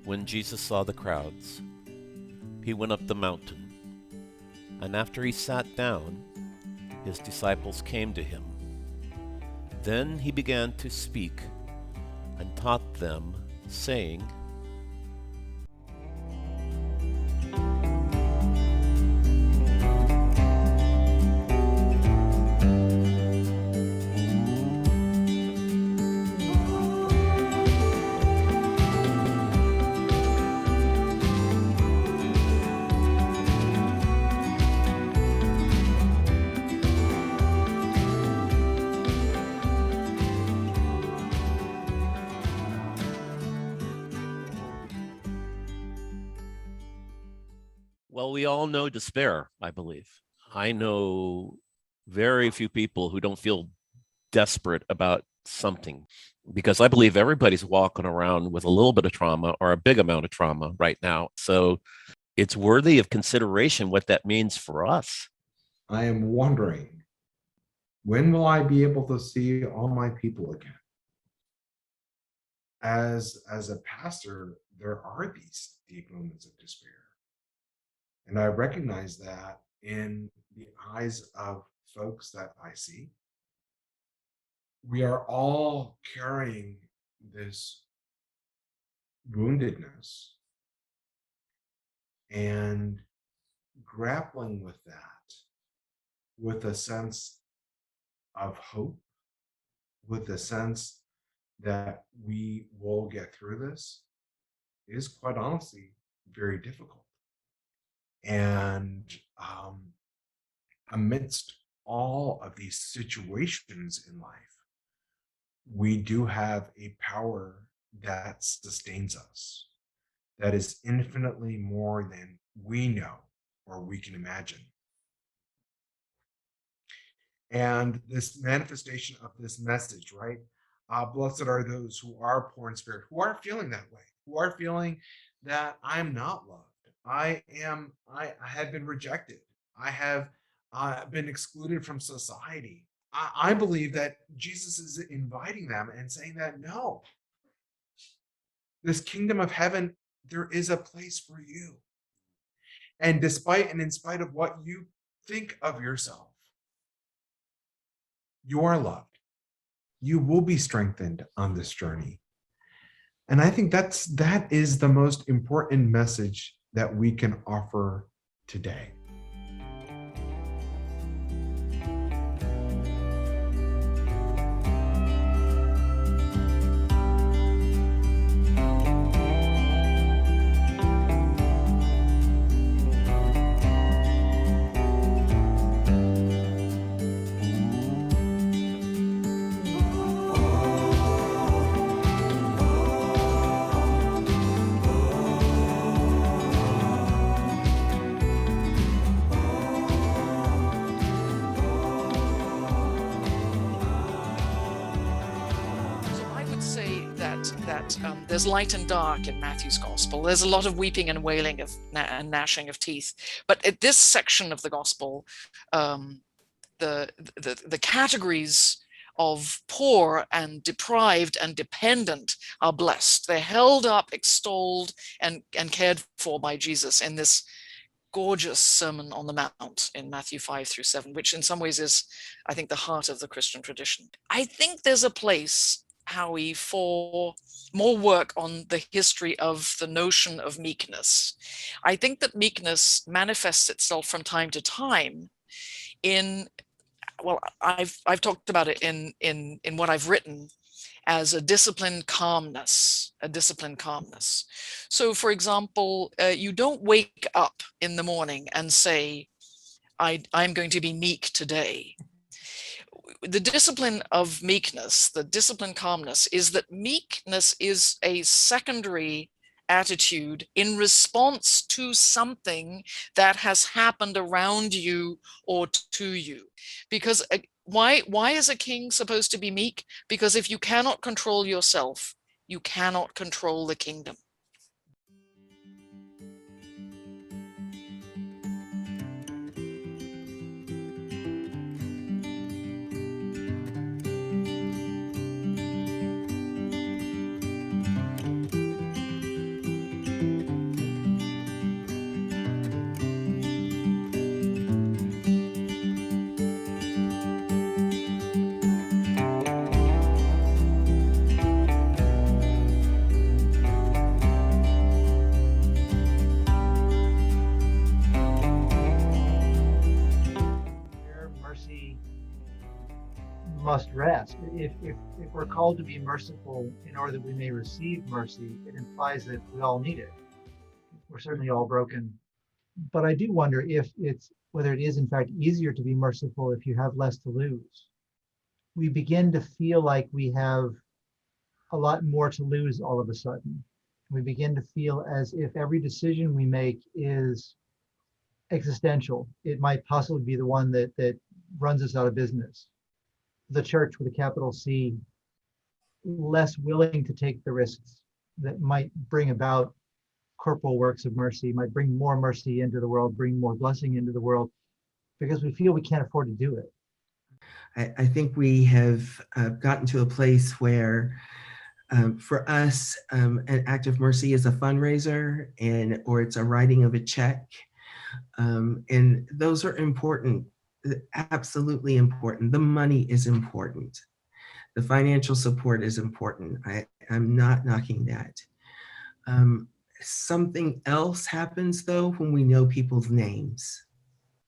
When Jesus saw the crowds, he went up the mountain, and after he sat down, his disciples came to him. Then he began to speak and taught them, saying, well, we all know despair, I believe. I know very few people who don't feel desperate about something, because I believe everybody's walking around with a little bit of trauma or a big amount of trauma right now. So it's worthy of consideration what that means for us. I am wondering, when will I be able to see all my people again? As a pastor, there are these deep moments of despair. And I recognize that in the eyes of folks that I see. We are all carrying this woundedness and grappling with that with a sense of hope, with a sense that we will get through this is quite honestly very difficult. And amidst all of these situations in life, we do have a power that sustains us, that is infinitely more than we know or we can imagine. And this manifestation of this message, right? Blessed are those who are poor in spirit, who are feeling that way, who are feeling that I'm not loved. I have been rejected. I have been excluded from society. I believe that Jesus is inviting them and saying that no, this kingdom of heaven, there is a place for you. And despite and in spite of what you think of yourself, you are loved. You will be strengthened on this journey. And I think that is the most important message that we can offer today. There's light and dark in Matthew's gospel. There's a lot of weeping and wailing and gnashing of teeth. But at this section of the gospel, the categories of poor and deprived and dependent are blessed. They're held up, extolled, and cared for by Jesus in this gorgeous Sermon on the Mount in Matthew 5-7, which in some ways is, I think, the heart of the Christian tradition. I think there's a place, Howie, for more work on the history of the notion of meekness. I think that meekness manifests itself from time to time in, well, I've talked about it in what I've written as a disciplined calmness, So for example, you don't wake up in the morning and say, I'm going to be meek today. The discipline of meekness, the discipline calmness, is that meekness is a secondary attitude in response to something that has happened around you or to you. Because why is a king supposed to be meek? Because if you cannot control yourself, you cannot control the kingdom. must rest. If we're called to be merciful in order that we may receive mercy, it implies that we all need it. We're certainly all broken. But I do wonder if whether it is in fact easier to be merciful if you have less to lose. We begin to feel like we have a lot more to lose all of a sudden. We begin to feel as if every decision we make is existential. It might possibly be the one that runs us out of business. The church with a capital C, less willing to take the risks that might bring about corporal works of mercy, might bring more mercy into the world, bring more blessing into the world, because we feel we can't afford to do it. I think we have gotten to a place where for us, an act of mercy is a fundraiser or it's a writing of a check. And those are important, absolutely important. The money is important. The financial support is important. I'm not knocking that. Something else happens though when we know people's names.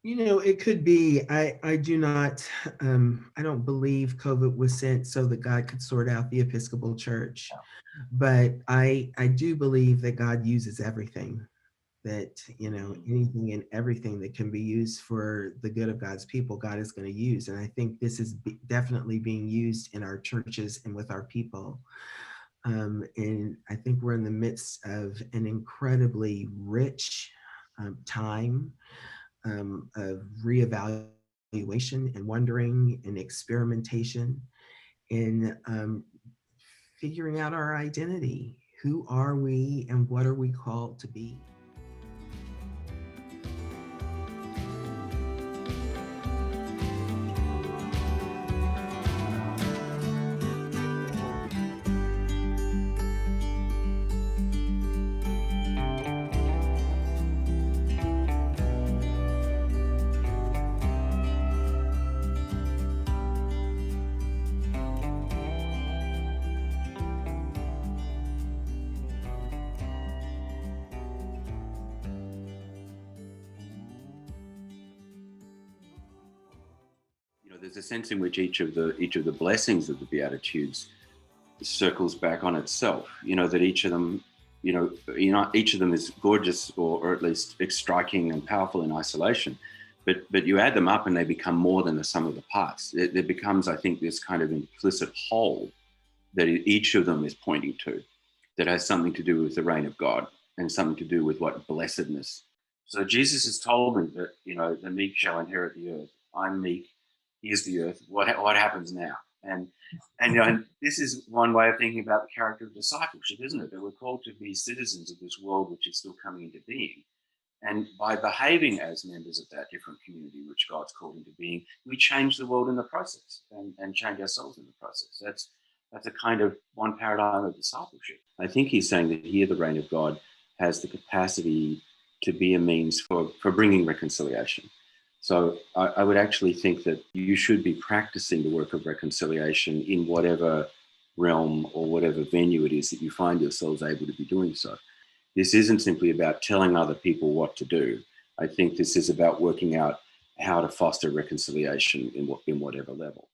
It could be, I do not, I don't believe COVID was sent so that God could sort out the Episcopal Church, but I do believe that God uses everything, that, anything and everything that can be used for the good of God's people, God is going to use. And I think this is definitely being used in our churches and with our people. And I think we're in the midst of an incredibly rich time of reevaluation and wondering and experimentation in figuring out our identity. Who are we and what are we called to be? There's a sense in which each of the blessings of the Beatitudes circles back on itself. That each of them, each of them is gorgeous or at least striking and powerful in isolation. But you add them up and they become more than the sum of the parts. There becomes, I think, this kind of implicit whole that each of them is pointing to, that has something to do with the reign of God and something to do with what blessedness. So Jesus has told me that, the meek shall inherit the earth. I'm meek. Here's the earth. What happens now? And this is one way of thinking about the character of discipleship, isn't it? That we're called to be citizens of this world which is still coming into being. And by behaving as members of that different community which God's called into being, we change the world in the process and change ourselves in the process. That's a kind of one paradigm of discipleship. I think he's saying that here the reign of God has the capacity to be a means for bringing reconciliation. So I would actually think that you should be practicing the work of reconciliation in whatever realm or whatever venue it is that you find yourselves able to be doing so. This isn't simply about telling other people what to do. I think this is about working out how to foster reconciliation in whatever level.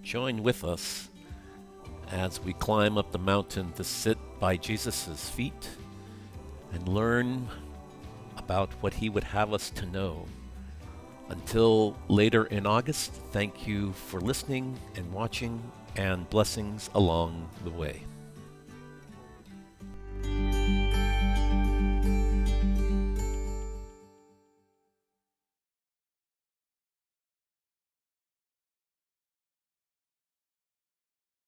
join with us as we climb up the mountain to sit by Jesus' feet and learn about what he would have us to know. Until later in August, thank you for listening and watching, and blessings along the way.